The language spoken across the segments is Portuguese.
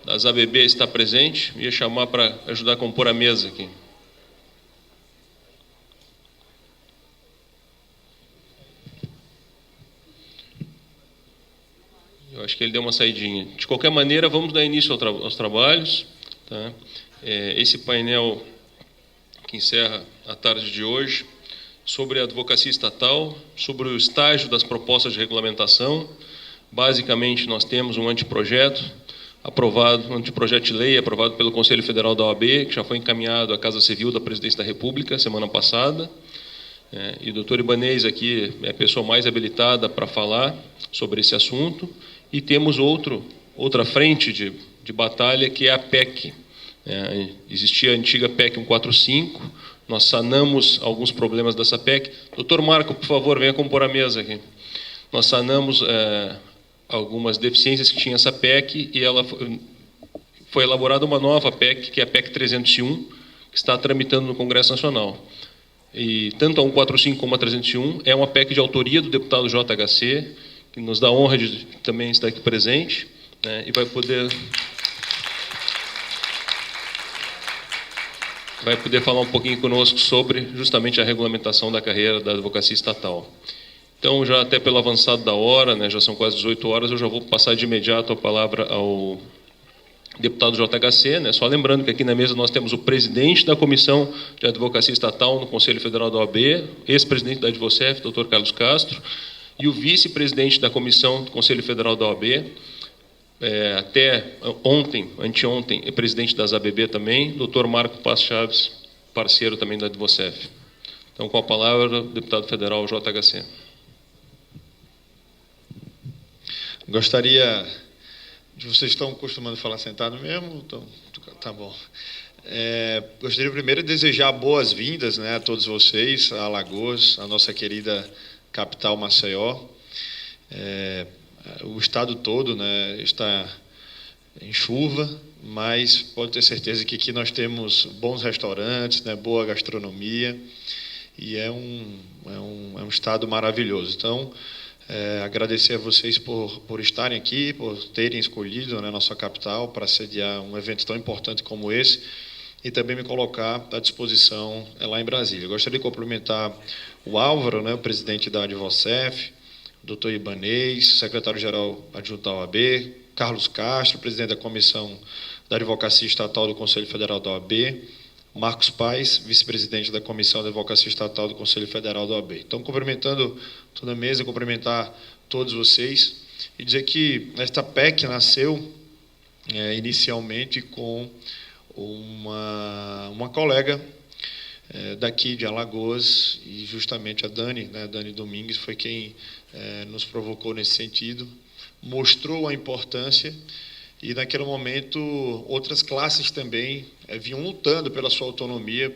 das ABB está presente, ia chamar para ajudar a compor a mesa aqui. Eu acho que ele deu uma saidinha. De qualquer maneira, vamos dar início aos trabalhos. Tá? Esse painel que encerra a tarde de hoje, sobre a advocacia estatal, sobre o estágio das propostas de regulamentação. Basicamente, nós temos um anteprojeto aprovado, um anteprojeto de lei aprovado pelo Conselho Federal da OAB, que já foi encaminhado à Casa Civil da Presidência da República semana passada. E o doutor Ibanez aqui é a pessoa mais habilitada para falar sobre esse assunto. E temos outra frente de batalha, que é a PEC. Existia a antiga PEC 145, nós sanamos alguns problemas dessa PEC. Doutor Marco, por favor, venha compor a mesa aqui. Nós sanamos algumas deficiências que tinha essa PEC e ela foi elaborada uma nova PEC, que é a PEC 301, que está tramitando no Congresso Nacional. E tanto a 145 como a 301 é uma PEC de autoria do deputado JHC, que nos dá a honra de também estar aqui presente, e vai poder falar um pouquinho conosco sobre justamente a regulamentação da carreira da advocacia estatal. Então, já até pelo avançado da hora, já são quase 18 horas, eu já vou passar de imediato a palavra ao deputado JHC, só lembrando que aqui na mesa nós temos o presidente da Comissão de Advocacia Estatal no Conselho Federal da OAB, ex-presidente da Advocef, doutor Carlos Castro, e o vice-presidente da Comissão do Conselho Federal da OAB, até anteontem, presidente das ABB também, doutor Marco Paz Chaves, parceiro também da Advocef. Então, com a palavra, o deputado federal JHC. Gostaria de... Vocês estão costumando falar sentado mesmo? Então, tá bom. Gostaria primeiro de desejar boas-vindas, a todos vocês, a Alagoas, a nossa querida capital Maceió. O estado todo está em chuva, mas pode ter certeza que aqui nós temos bons restaurantes, boa gastronomia, e é um estado maravilhoso. Então, agradecer a vocês por estarem aqui, por terem escolhido a nossa capital para sediar um evento tão importante como esse, e também me colocar à disposição lá em Brasília. Gostaria de cumprimentar o Álvaro, o presidente da Advocef, o doutor Ibanez, secretário-geral adjunto da OAB, Carlos Castro, presidente da Comissão da Advocacia Estatal do Conselho Federal da OAB, Marcos Paes, vice-presidente da Comissão da Advocacia Estatal do Conselho Federal da OAB. Então, cumprimentando toda a mesa, cumprimentar todos vocês e dizer que esta PEC nasceu inicialmente com uma colega daqui de Alagoas, e justamente a Dani, Dani Domingues, foi quem nos provocou nesse sentido, mostrou a importância, e naquele momento outras classes também vinham lutando pela sua autonomia,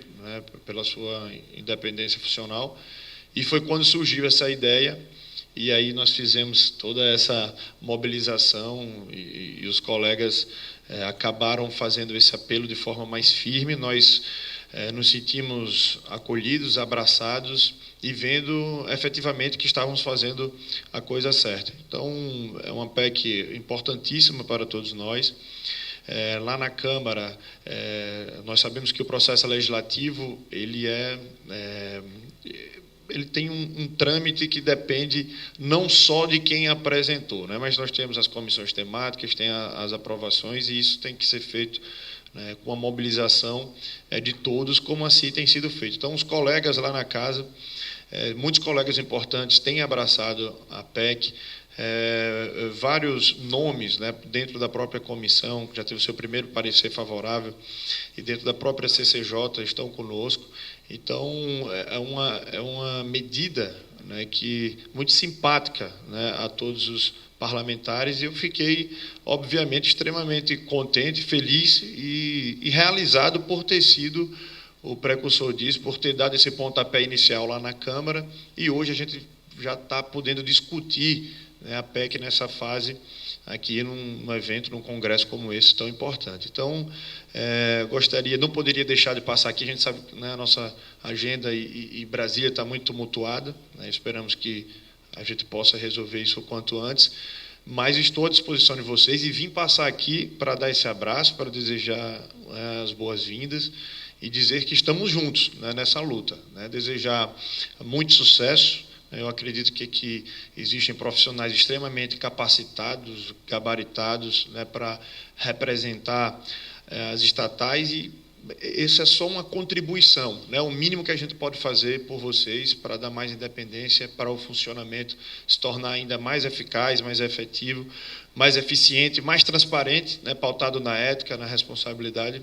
pela sua independência funcional, e foi quando surgiu essa ideia, e aí nós fizemos toda essa mobilização, e os colegas acabaram fazendo esse apelo de forma mais firme. Nós nos sentimos acolhidos, abraçados e vendo efetivamente que estávamos fazendo a coisa certa. Então, é uma PEC importantíssima para todos nós. Lá na Câmara, nós sabemos que o processo legislativo ele tem um trâmite que depende não só de quem apresentou, mas nós temos as comissões temáticas, tem as aprovações, e isso tem que ser feito com a mobilização de todos, como assim tem sido feito. Então, os colegas lá na casa, muitos colegas importantes têm abraçado a PEC, vários nomes dentro da própria comissão, que já teve o seu primeiro parecer favorável, e dentro da própria CCJ estão conosco. Então, é uma medida que muito simpática a todos os parlamentares, e eu fiquei, obviamente, extremamente contente, feliz e realizado por ter sido o precursor disso, por ter dado esse pontapé inicial lá na Câmara, e hoje a gente já está podendo discutir a PEC nessa fase aqui num evento, num congresso como esse tão importante. Então, não poderia deixar de passar aqui. A gente sabe que a nossa agenda e Brasília está muito tumultuada, esperamos que a gente possa resolver isso o quanto antes, mas estou à disposição de vocês e vim passar aqui para dar esse abraço, para desejar as boas-vindas e dizer que estamos juntos, né, nessa luta, né, desejar muito sucesso. Eu acredito que aqui existem profissionais extremamente capacitados, gabaritados, né, para representar as estatais, e isso é só uma contribuição, né, o mínimo que a gente pode fazer por vocês para dar mais independência, para o funcionamento se tornar ainda mais eficaz, mais efetivo, mais eficiente, mais transparente, né, pautado na ética, na responsabilidade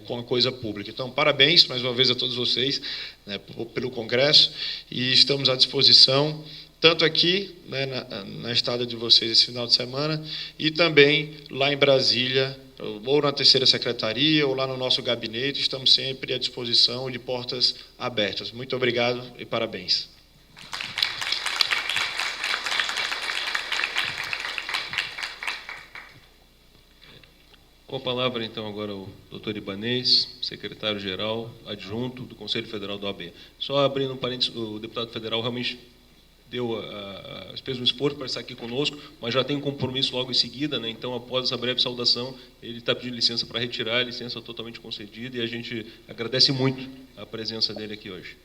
com a coisa pública. Então, parabéns mais uma vez a todos vocês, né, pelo Congresso, e estamos à disposição, tanto aqui, né, na estada de vocês esse final de semana, e também lá em Brasília, ou na terceira secretaria, ou lá no nosso gabinete, estamos sempre à disposição, de portas abertas. Muito obrigado e parabéns. Com a palavra, então, agora o doutor Ibanez, secretário-geral adjunto do Conselho Federal da OAB. Só abrindo um parênteses, o deputado federal realmente fez um esforço para estar aqui conosco, mas já tem um compromisso logo em seguida, né? Então, após essa breve saudação, ele está pedindo licença para retirar, licença totalmente concedida, e a gente agradece muito a presença dele aqui hoje.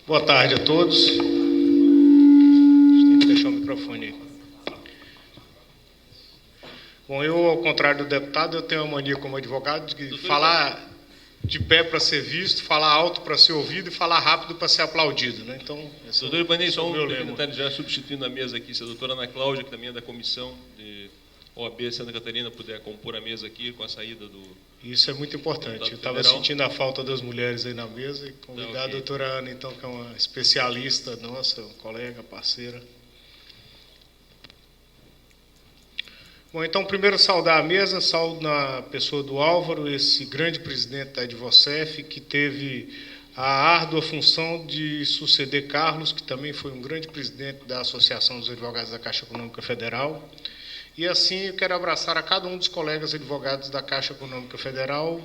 Boa tarde a todos. Tem que deixar o microfone aí. Bom, eu, ao contrário do deputado, eu tenho a mania como advogado de falar de pé para ser visto, falar alto para ser ouvido e falar rápido para ser aplaudido, né? Então, doutor Ibanez, só um detalhe, já substituindo a mesa aqui, se a doutora Ana Cláudia, que também é da comissão de OAB Santa Catarina, puder compor a mesa aqui com a saída do... Isso é muito importante. Eu estava sentindo a falta das mulheres aí na mesa e convidar a doutora Ana, então, que é uma especialista nossa, colega, parceira. Bom, então, primeiro saudar a mesa, saúdo na pessoa do Álvaro, esse grande presidente da Advocef, que teve a árdua função de suceder Carlos, que também foi um grande presidente da Associação dos Advogados da Caixa Econômica Federal. E assim eu quero abraçar a cada um dos colegas advogados da Caixa Econômica Federal,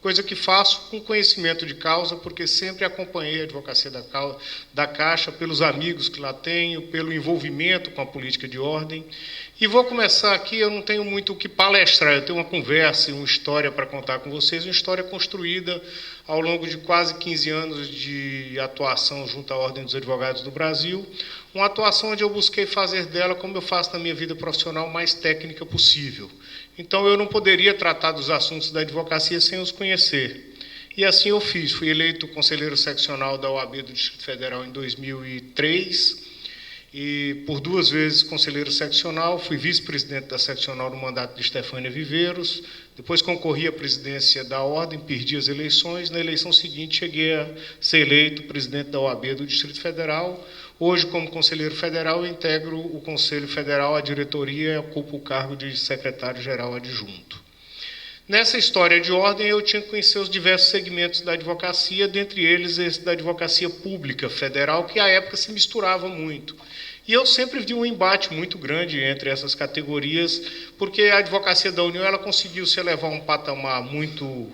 coisa que faço com conhecimento de causa, porque sempre acompanhei a advocacia da Caixa, pelos amigos que lá tenho, pelo envolvimento com a política de ordem. E vou começar aqui, eu não tenho muito o que palestrar, eu tenho uma conversa e uma história para contar com vocês, uma história construída ao longo de quase 15 anos de atuação junto à Ordem dos Advogados do Brasil, uma atuação onde eu busquei fazer dela, como eu faço na minha vida profissional, mais técnica possível. Então, eu não poderia tratar dos assuntos da advocacia sem os conhecer. E assim eu fiz. Fui eleito conselheiro seccional da OAB do Distrito Federal em 2003, e por 2 vezes conselheiro seccional, fui vice-presidente da seccional no mandato de Estefânia Viveiros, depois concorri à presidência da Ordem, perdi as eleições, na eleição seguinte cheguei a ser eleito presidente da OAB do Distrito Federal. Hoje, como conselheiro federal, eu integro o Conselho Federal, a diretoria, e ocupo o cargo de secretário-geral adjunto. Nessa história de ordem, eu tinha que conhecer os diversos segmentos da advocacia, dentre eles esse da advocacia pública federal, que à época se misturava muito. E eu sempre vi um embate muito grande entre essas categorias, porque a advocacia da União ela conseguiu se elevar a um patamar muito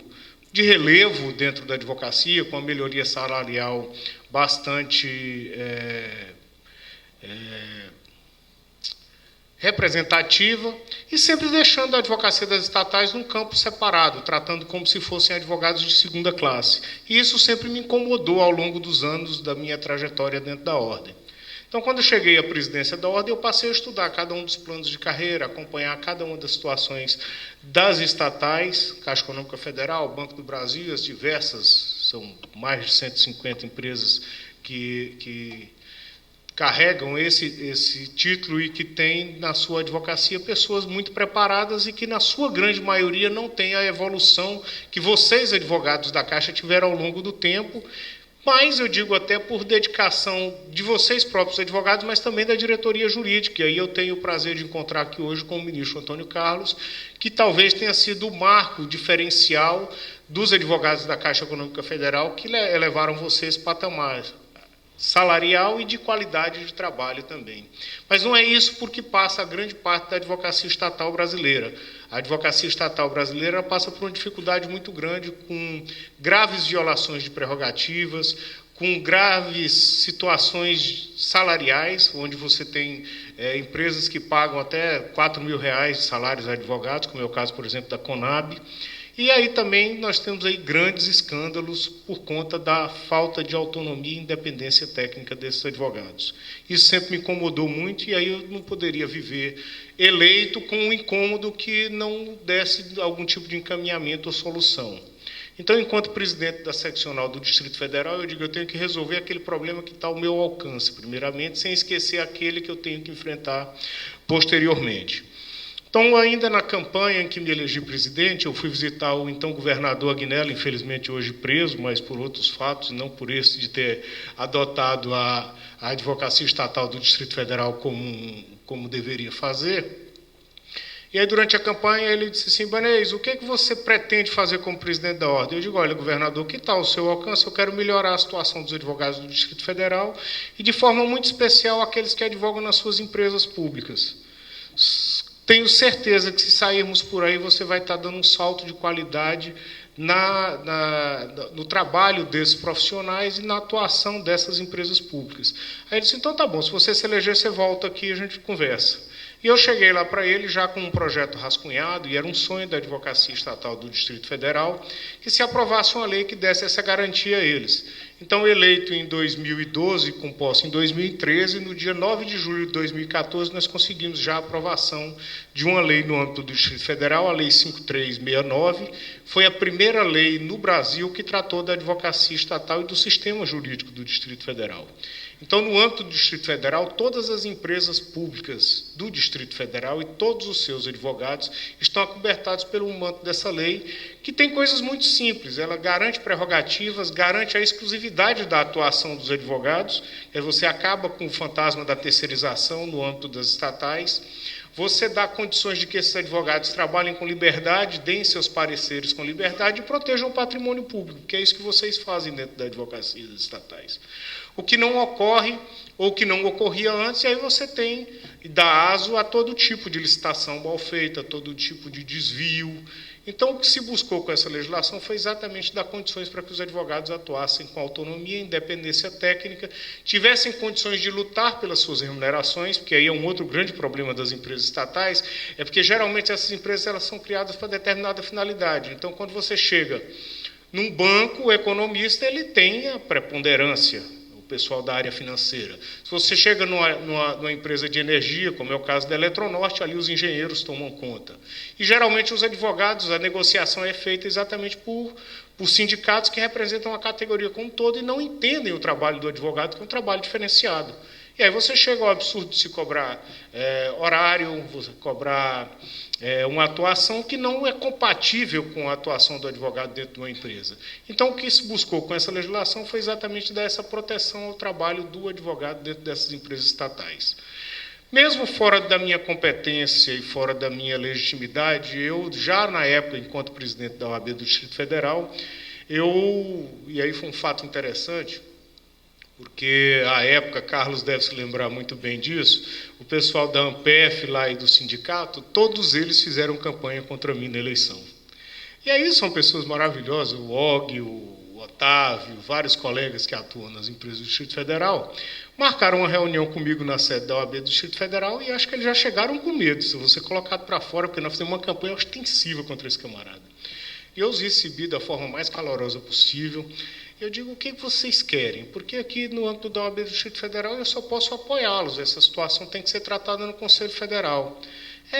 de relevo dentro da advocacia, com a melhoria salarial bastante representativa, e sempre deixando a advocacia das estatais num campo separado, tratando como se fossem advogados de segunda classe. E isso sempre me incomodou ao longo dos anos da minha trajetória dentro da Ordem. Então, quando eu cheguei à presidência da Ordem, eu passei a estudar cada um dos planos de carreira, acompanhar cada uma das situações das estatais, Caixa Econômica Federal, Banco do Brasil, as diversas, são mais de 150 empresas que carregam esse título e que têm na sua advocacia pessoas muito preparadas e que, na sua grande maioria, não têm a evolução que vocês, advogados da Caixa, tiveram ao longo do tempo, Mas eu digo até por dedicação de vocês próprios advogados, mas também da diretoria jurídica. E aí eu tenho o prazer de encontrar aqui hoje com o ministro Antônio Carlos, que talvez tenha sido o marco diferencial dos advogados da Caixa Econômica Federal que elevaram vocês patamar salarial e de qualidade de trabalho também. Mas não é isso porque passa a grande parte da advocacia estatal brasileira. A advocacia estatal brasileira passa por uma dificuldade muito grande, com graves violações de prerrogativas, com graves situações salariais, onde você tem empresas que pagam até R$4.000 de salários a advogados, como é o caso, por exemplo, da Conab. E aí também nós temos aí grandes escândalos por conta da falta de autonomia e independência técnica desses advogados. Isso sempre me incomodou muito, e aí eu não poderia viver eleito com um incômodo que não desse algum tipo de encaminhamento ou solução. Então, enquanto presidente da seccional do Distrito Federal, eu digo, eu tenho que resolver aquele problema que está ao meu alcance, primeiramente, sem esquecer aquele que eu tenho que enfrentar posteriormente. Então, ainda na campanha em que me elegi presidente, eu fui visitar o então governador Agnello, infelizmente hoje preso, mas por outros fatos, não por esse de ter adotado a advocacia estatal do Distrito Federal como deveria fazer. E aí, durante a campanha, ele disse assim: Ibanez, o que você pretende fazer como presidente da ordem? Eu digo: olha, governador, que tal o seu alcance? Eu quero melhorar a situação dos advogados do Distrito Federal e, de forma muito especial, aqueles que advogam nas suas empresas públicas. Tenho certeza que, se sairmos por aí, você vai estar dando um salto de qualidade no trabalho desses profissionais e na atuação dessas empresas públicas. Aí ele disse: então tá bom, se você se eleger, você volta aqui e a gente conversa. E eu cheguei lá para ele já com um projeto rascunhado, e era um sonho da advocacia estatal do Distrito Federal, que se aprovasse uma lei que desse essa garantia a eles. Então, eleito em 2012, com posse em 2013, no dia 9 de julho de 2014, nós conseguimos já a aprovação de uma lei no âmbito do Distrito Federal, a Lei 5369, foi a primeira lei no Brasil que tratou da advocacia estatal e do sistema jurídico do Distrito Federal. Então, no âmbito do Distrito Federal, todas as empresas públicas do Distrito Federal e todos os seus advogados estão acobertados pelo manto dessa lei, que tem coisas muito simples. Ela garante prerrogativas, garante a exclusividade da atuação dos advogados, você acaba com o fantasma da terceirização no âmbito das estatais, você dá condições de que esses advogados trabalhem com liberdade, deem seus pareceres com liberdade e protejam o patrimônio público, que é isso que vocês fazem dentro da advocacia das estatais. O que não ocorre, ou que não ocorria antes, e aí você tem e dá aso a todo tipo de licitação mal feita, a todo tipo de desvio. Então, o que se buscou com essa legislação foi exatamente dar condições para que os advogados atuassem com autonomia, independência técnica, tivessem condições de lutar pelas suas remunerações, porque aí é um outro grande problema das empresas estatais, é porque geralmente essas empresas elas são criadas para determinada finalidade. Então, quando você chega num banco, o economista ele tem a preponderância, pessoal da área financeira. Se você chega numa empresa de energia, como é o caso da Eletronorte, ali os engenheiros tomam conta. E, geralmente, os advogados, a negociação é feita exatamente por sindicatos que representam a categoria como um todo e não entendem o trabalho do advogado, que é um trabalho diferenciado. E aí você chega ao absurdo de se cobrar horário, você cobrar uma atuação que não é compatível com a atuação do advogado dentro de uma empresa. Então, o que se buscou com essa legislação foi exatamente dar essa proteção ao trabalho do advogado dentro dessas empresas estatais. Mesmo fora da minha competência e fora da minha legitimidade, eu, já na época, enquanto presidente da OAB do Distrito Federal, e aí foi um fato interessante, porque, à época, Carlos deve se lembrar muito bem disso, o pessoal da ANPEF lá e do sindicato, todos eles fizeram campanha contra mim na eleição. E aí são pessoas maravilhosas, o Og, o Otávio, vários colegas que atuam nas empresas do Distrito Federal, marcaram uma reunião comigo na sede da OAB do Distrito Federal e acho que eles já chegaram com medo, se você colocado para fora, porque nós fizemos uma campanha ostensiva contra esse camarada. E eu os recebi da forma mais calorosa possível. Eu digo: o que vocês querem? Porque aqui no âmbito da OAB do Distrito Federal eu só posso apoiá-los, essa situação tem que ser tratada no Conselho Federal.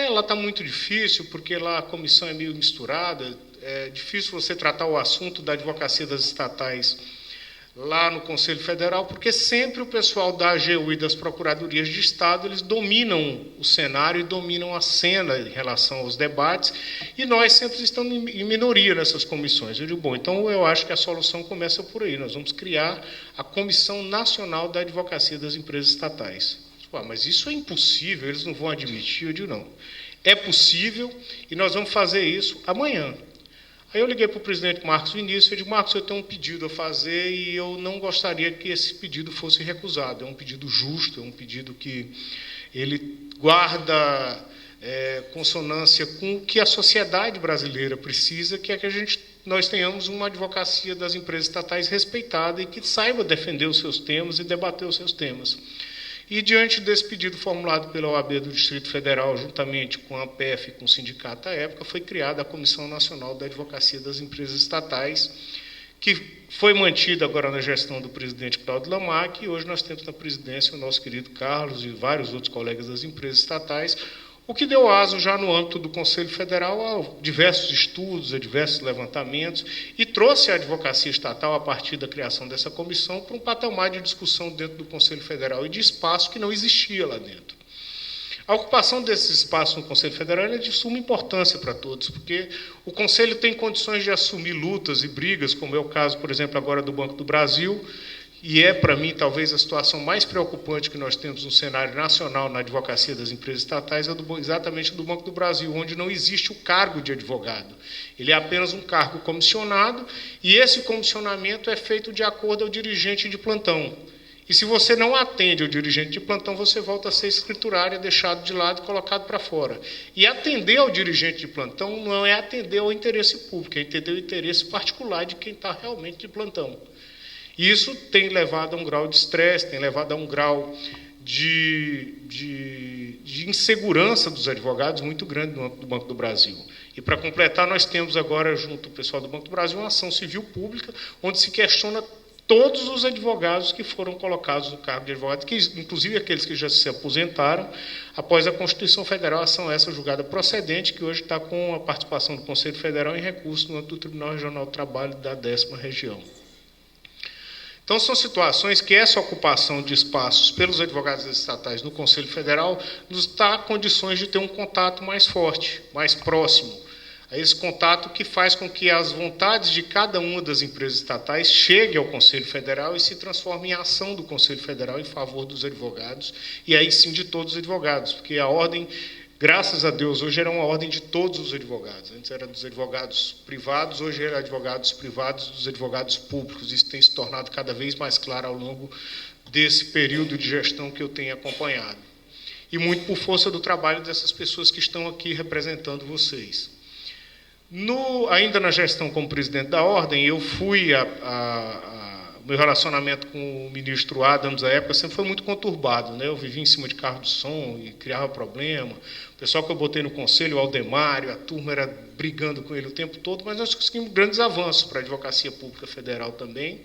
Lá está muito difícil, porque lá a comissão é meio misturada, é difícil você tratar o assunto da advocacia das estatais lá no Conselho Federal, porque sempre o pessoal da AGU e das Procuradorias de Estado, eles dominam o cenário e dominam a cena em relação aos debates, e nós sempre estamos em minoria nessas comissões. Eu digo, bom, então eu acho que a solução começa por aí, nós vamos criar a Comissão Nacional da Advocacia das Empresas Estatais. Mas isso é impossível, eles não vão admitir. Eu digo, não, é possível e nós vamos fazer isso amanhã. Aí eu liguei para o presidente Marcos Vinícius e disse, Marcos, eu tenho um pedido a fazer e eu não gostaria que esse pedido fosse recusado. É um pedido justo, é um pedido que ele guarda consonância com o que a sociedade brasileira precisa, que é que nós tenhamos uma advocacia das empresas estatais respeitada e que saiba defender os seus temas e debater os seus temas. E, diante desse pedido formulado pela OAB do Distrito Federal, juntamente com a APF e com o sindicato à época, foi criada a Comissão Nacional da Advocacia das Empresas Estatais, que foi mantida agora na gestão do presidente Cláudio Lamarck, e hoje nós temos na presidência o nosso querido Carlos e vários outros colegas das empresas estatais, o que deu aso já no âmbito do Conselho Federal a diversos estudos, a diversos levantamentos, e trouxe a advocacia estatal, a partir da criação dessa comissão, para um patamar de discussão dentro do Conselho Federal e de espaço que não existia lá dentro. A ocupação desses espaços no Conselho Federal é de suma importância para todos, porque o Conselho tem condições de assumir lutas e brigas, como é o caso, por exemplo, agora do Banco do Brasil, e é, para mim, talvez a situação mais preocupante que nós temos no cenário nacional na advocacia das empresas estatais é exatamente do Banco do Brasil, onde não existe o cargo de advogado. Ele é apenas um cargo comissionado, e esse comissionamento é feito de acordo ao dirigente de plantão. E se você não atende ao dirigente de plantão, você volta a ser escriturário, deixado de lado e colocado para fora. E atender ao dirigente de plantão não é atender ao interesse público, é entender o interesse particular de quem está realmente de plantão. Isso tem levado a um grau de estresse, tem levado a um grau de insegurança dos advogados muito grande no âmbito do Banco do Brasil. E, para completar, nós temos agora, junto ao pessoal do Banco do Brasil, uma ação civil pública, onde se questiona todos os advogados que foram colocados no cargo de advogado, que, inclusive aqueles que já se aposentaram, após a Constituição Federal, ação essa julgada procedente, que hoje está com a participação do Conselho Federal em recurso no âmbito do Tribunal Regional do Trabalho da 10ª Região. Então, são situações que essa ocupação de espaços pelos advogados estatais no Conselho Federal nos dá condições de ter um contato mais forte, mais próximo. É esse contato que faz com que as vontades de cada uma das empresas estatais chegue ao Conselho Federal e se transforme em ação do Conselho Federal em favor dos advogados, e aí sim de todos os advogados, porque a ordem, graças a Deus, hoje era uma ordem de todos os advogados. Antes era dos advogados privados, hoje era advogados privados dos advogados públicos. Isso tem se tornado cada vez mais claro ao longo desse período de gestão que eu tenho acompanhado. E muito por força do trabalho dessas pessoas que estão aqui representando vocês. Ainda na gestão como presidente da ordem, eu fui meu relacionamento com o ministro Adams, à época, sempre foi muito conturbado, né? Eu vivia em cima de carro de som e criava problema. O pessoal que eu botei no conselho, o Aldemário, a turma era brigando com ele o tempo todo, mas nós conseguimos grandes avanços para a advocacia pública federal também.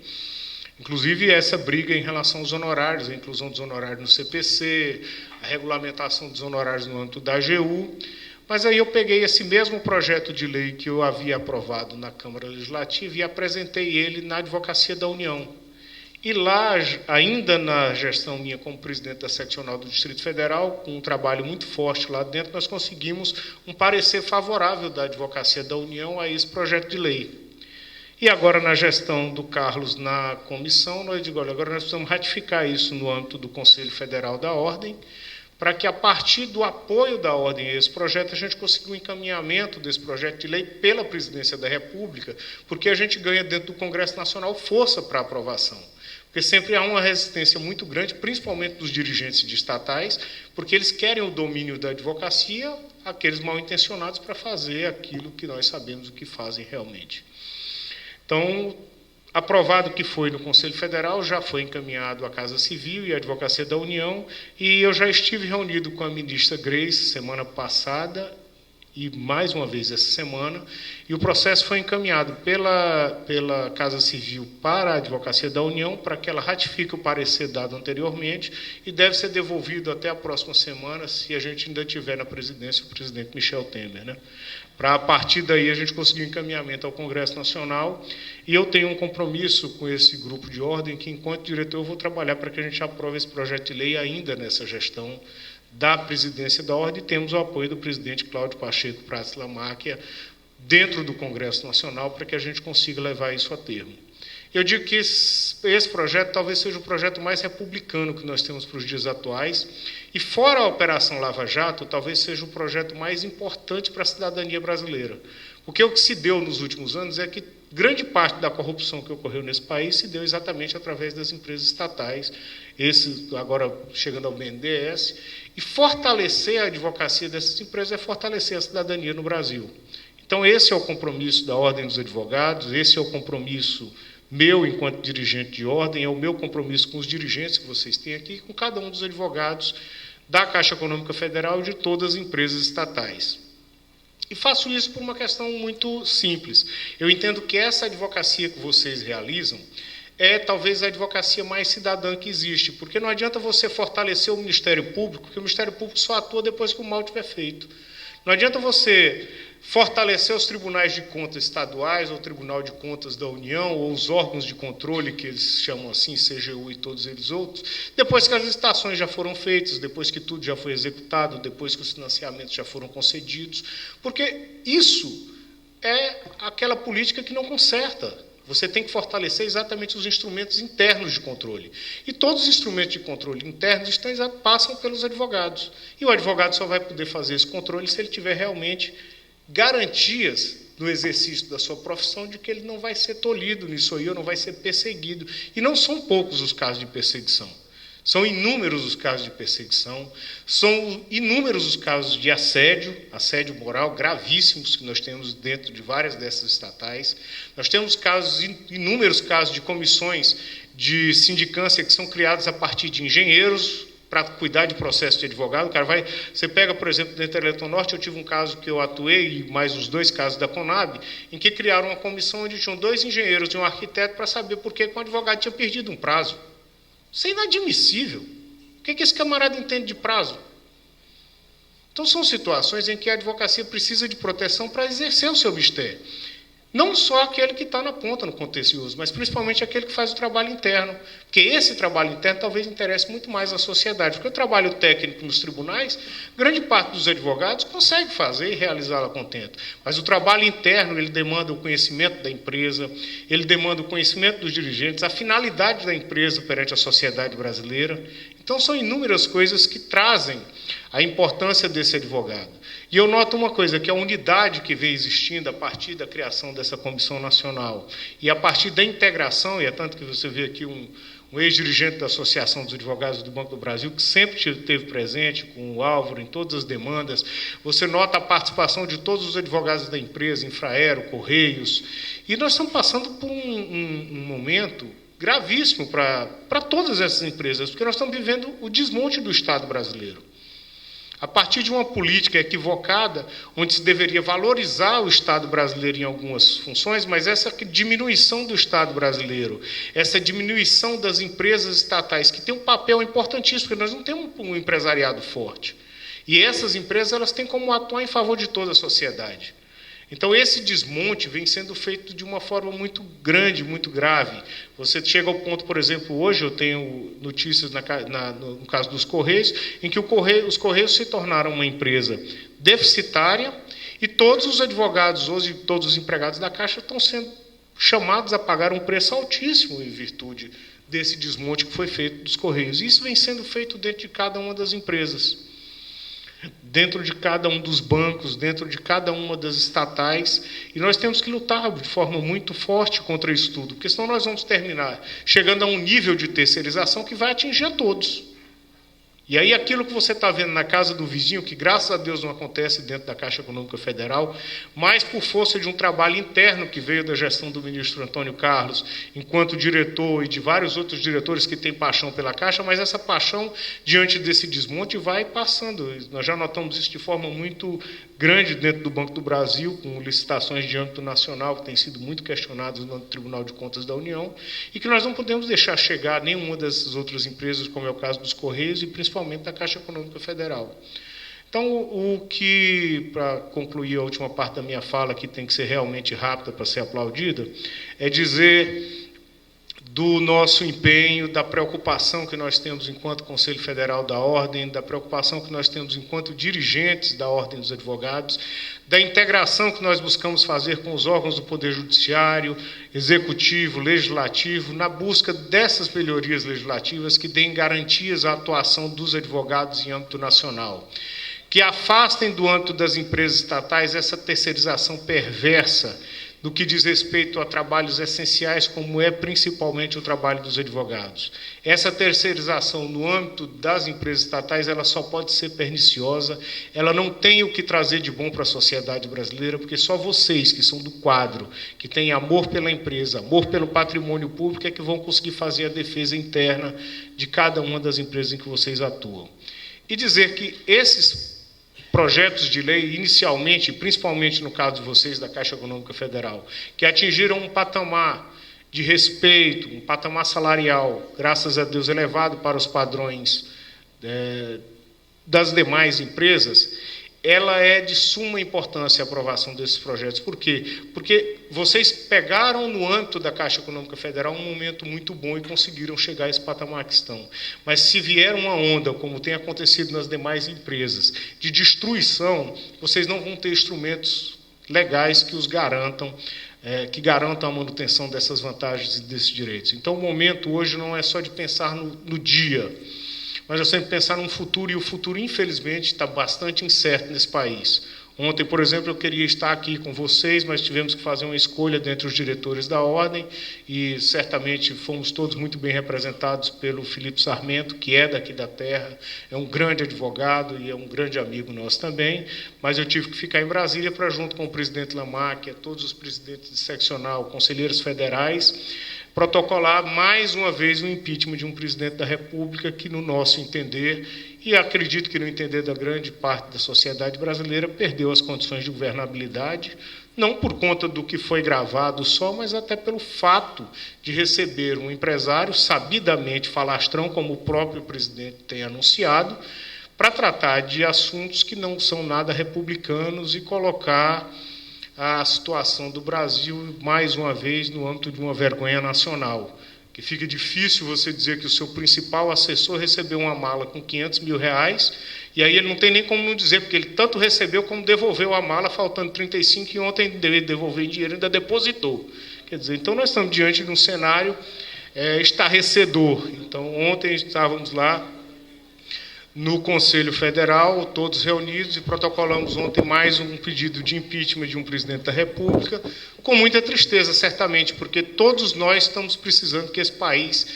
Inclusive, essa briga em relação aos honorários, a inclusão dos honorários no CPC, a regulamentação dos honorários no âmbito da AGU. Mas aí eu peguei esse mesmo projeto de lei que eu havia aprovado na Câmara Legislativa e apresentei ele na Advocacia da União. E lá, ainda na gestão minha como presidente da seccional do Distrito Federal, com um trabalho muito forte lá dentro, nós conseguimos um parecer favorável da Advocacia da União a esse projeto de lei. E agora, na gestão do Carlos na comissão, nós digo, olha, agora nós precisamos ratificar isso no âmbito do Conselho Federal da Ordem, para que, a partir do apoio da Ordem a esse projeto, a gente consiga um encaminhamento desse projeto de lei pela Presidência da República, porque a gente ganha dentro do Congresso Nacional força para aprovação. Porque sempre há uma resistência muito grande, principalmente dos dirigentes de estatais, porque eles querem o domínio da advocacia, aqueles mal-intencionados, para fazer aquilo que nós sabemos o que fazem realmente. Então, aprovado que foi no Conselho Federal, já foi encaminhado à Casa Civil e à Advocacia da União, e eu já estive reunido com a ministra Grace semana passada, e mais uma vez essa semana, e o processo foi encaminhado pela Casa Civil para a Advocacia da União, para que ela ratifique o parecer dado anteriormente, e deve ser devolvido até a próxima semana, se a gente ainda tiver na presidência o presidente Michel Temer, né? Para, a partir daí, a gente conseguir um encaminhamento ao Congresso Nacional, e eu tenho um compromisso com esse grupo de ordem, que, enquanto diretor, eu vou trabalhar para que a gente aprove esse projeto de lei ainda nessa gestão da presidência da ordem, e temos o apoio do presidente Cláudio Pacheco Prats Lamáquia dentro do Congresso Nacional para que a gente consiga levar isso a termo. Eu digo que esse projeto talvez seja o projeto mais republicano que nós temos para os dias atuais, e fora a Operação Lava Jato, talvez seja o projeto mais importante para a cidadania brasileira. Porque o que se deu nos últimos anos é que grande parte da corrupção que ocorreu nesse país se deu exatamente através das empresas estatais, esse agora chegando ao BNDES, e fortalecer a advocacia dessas empresas é fortalecer a cidadania no Brasil. Então, esse é o compromisso da Ordem dos Advogados, esse é o compromisso meu, enquanto dirigente de ordem, é o meu compromisso com os dirigentes que vocês têm aqui, com cada um dos advogados da Caixa Econômica Federal e de todas as empresas estatais. E faço isso por uma questão muito simples. Eu entendo que essa advocacia que vocês realizam é talvez a advocacia mais cidadã que existe, porque não adianta você fortalecer o Ministério Público, porque o Ministério Público só atua depois que o mal tiver feito. Não adianta você fortalecer os tribunais de contas estaduais, ou o Tribunal de Contas da União, ou os órgãos de controle, que eles chamam assim, CGU e todos eles outros, depois que as licitações já foram feitas, depois que tudo já foi executado, depois que os financiamentos já foram concedidos, porque isso é aquela política que não conserta. Você tem que fortalecer exatamente os instrumentos internos de controle. E todos os instrumentos de controle internos passam pelos advogados. E o advogado só vai poder fazer esse controle se ele tiver realmente garantias no exercício da sua profissão de que ele não vai ser tolhido nisso aí, ou não vai ser perseguido. E não são poucos os casos de perseguição. São inúmeros os casos de perseguição, são inúmeros os casos de assédio moral gravíssimos que nós temos dentro de várias dessas estatais. Nós temos inúmeros casos de comissões de sindicância que são criadas a partir de engenheiros para cuidar de processo de advogado. Você pega, por exemplo, dentro da Eletronorte, eu tive um caso que eu atuei, e mais os 2 casos da Conab, em que criaram uma comissão onde tinham 2 engenheiros e um arquiteto para saber por que um advogado tinha perdido um prazo. Isso é inadmissível. O que esse camarada entende de prazo? Então, são situações em que a advocacia precisa de proteção para exercer o seu mistério. Não só aquele que está na ponta, no contencioso, mas principalmente aquele que faz o trabalho interno. Porque esse trabalho interno talvez interesse muito mais à sociedade. Porque o trabalho técnico nos tribunais, grande parte dos advogados consegue fazer e realizá-lo a contento. Mas o trabalho interno, ele demanda o conhecimento da empresa, ele demanda o conhecimento dos dirigentes, a finalidade da empresa perante a sociedade brasileira. Então, são inúmeras coisas que trazem a importância desse advogado. E eu noto uma coisa, que a unidade que vem existindo a partir da criação dessa Comissão Nacional e a partir da integração, e é tanto que você vê aqui um ex-dirigente da Associação dos Advogados do Banco do Brasil, que sempre esteve presente com o Álvaro em todas as demandas, você nota a participação de todos os advogados da empresa, Infraero, Correios, e nós estamos passando por um momento gravíssimo para todas essas empresas, porque nós estamos vivendo o desmonte do Estado brasileiro. A partir de uma política equivocada, onde se deveria valorizar o Estado brasileiro em algumas funções, mas essa diminuição do Estado brasileiro, essa diminuição das empresas estatais, que tem um papel importantíssimo, porque nós não temos um empresariado forte. E essas empresas elas têm como atuar em favor de toda a sociedade. Então, esse desmonte vem sendo feito de uma forma muito grande, muito grave. Você chega ao ponto, por exemplo, hoje eu tenho notícias no caso dos Correios, em que os Correios se tornaram uma empresa deficitária e todos os advogados hoje, todos os empregados da Caixa estão sendo chamados a pagar um preço altíssimo em virtude desse desmonte que foi feito dos Correios. E isso vem sendo feito dentro de cada uma das empresas, dentro de cada um dos bancos, dentro de cada uma das estatais, e nós temos que lutar de forma muito forte contra isso tudo, porque senão nós vamos terminar chegando a um nível de terceirização que vai atingir a todos. E aí aquilo que você está vendo na casa do vizinho, que graças a Deus não acontece dentro da Caixa Econômica Federal, mas por força de um trabalho interno que veio da gestão do ministro Antônio Carlos, enquanto diretor e de vários outros diretores que têm paixão pela Caixa, mas essa paixão, diante desse desmonte, vai passando. Nós já notamos isso de forma muito grande dentro do Banco do Brasil, com licitações de âmbito nacional, que têm sido muito questionadas no Tribunal de Contas da União, e que nós não podemos deixar chegar nenhuma dessas outras empresas, como é o caso dos Correios, e principalmente da Caixa Econômica Federal. Então, o que, para concluir a última parte da minha fala, que tem que ser realmente rápida para ser aplaudida, é dizer do nosso empenho, da preocupação que nós temos enquanto Conselho Federal da Ordem, da preocupação que nós temos enquanto dirigentes da Ordem dos Advogados, da integração que nós buscamos fazer com os órgãos do Poder Judiciário, Executivo, Legislativo, na busca dessas melhorias legislativas que deem garantias à atuação dos advogados em âmbito nacional, que afastem do âmbito das empresas estatais essa terceirização perversa no que diz respeito a trabalhos essenciais, como é principalmente o trabalho dos advogados. Essa terceirização no âmbito das empresas estatais, ela só pode ser perniciosa, ela não tem o que trazer de bom para a sociedade brasileira, porque só vocês, que são do quadro, que têm amor pela empresa, amor pelo patrimônio público, é que vão conseguir fazer a defesa interna de cada uma das empresas em que vocês atuam. E dizer que esses projetos de lei, inicialmente, principalmente no caso de vocês da Caixa Econômica Federal, que atingiram um patamar de respeito, um patamar salarial, graças a Deus, elevado para os padrões das demais empresas, ela é de suma importância a aprovação desses projetos. Por quê? Porque vocês pegaram no âmbito da Caixa Econômica Federal um momento muito bom e conseguiram chegar a esse patamar que estão. Mas se vier uma onda, como tem acontecido nas demais empresas, de destruição, vocês não vão ter instrumentos legais que os garantam, que garantam a manutenção dessas vantagens e desses direitos. Então, o momento hoje não é só de pensar no dia, mas eu sempre pensar num futuro, e o futuro, infelizmente, está bastante incerto nesse país. Ontem, por exemplo, eu queria estar aqui com vocês, mas tivemos que fazer uma escolha dentre os diretores da Ordem, e certamente fomos todos muito bem representados pelo Filipe Sarmento, que é daqui da terra, é um grande advogado e é um grande amigo nosso também, mas eu tive que ficar em Brasília para, junto com o presidente Lamarck, todos os presidentes de seccional, conselheiros federais, protocolar mais uma vez o impeachment de um presidente da República que, no nosso entender, e acredito que no entender da grande parte da sociedade brasileira, perdeu as condições de governabilidade, não por conta do que foi gravado só, mas até pelo fato de receber um empresário sabidamente falastrão, como o próprio presidente tem anunciado, para tratar de assuntos que não são nada republicanos e colocar a situação do Brasil, mais uma vez, no âmbito de uma vergonha nacional, que fica difícil você dizer que o seu principal assessor recebeu uma mala com R$500 mil, e aí ele não tem nem como não dizer, porque ele tanto recebeu como devolveu a mala, faltando 35, e ontem deveria devolver em dinheiro, ainda depositou. Quer dizer, então nós estamos diante de um cenário estarrecedor. Então, ontem estávamos lá no Conselho Federal, todos reunidos, e protocolamos ontem mais um pedido de impeachment de um presidente da República, com muita tristeza, certamente, porque todos nós estamos precisando que esse país